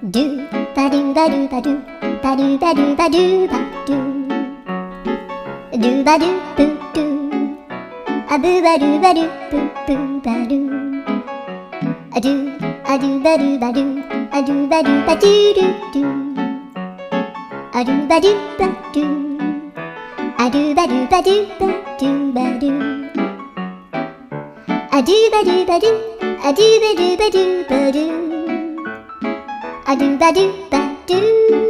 ドゥバドゥバドゥバドゥバドゥバドゥバドゥバドゥドゥバドゥブドゥアブバドゥバドゥブブバドゥアドゥアドゥバドゥバドゥアドゥバドゥバドゥドゥドゥアドゥバドゥバドゥアドゥバドゥバドゥバドゥバドゥアドゥバドゥバドゥアドゥバドゥバドゥバドゥアドゥバドゥバドゥ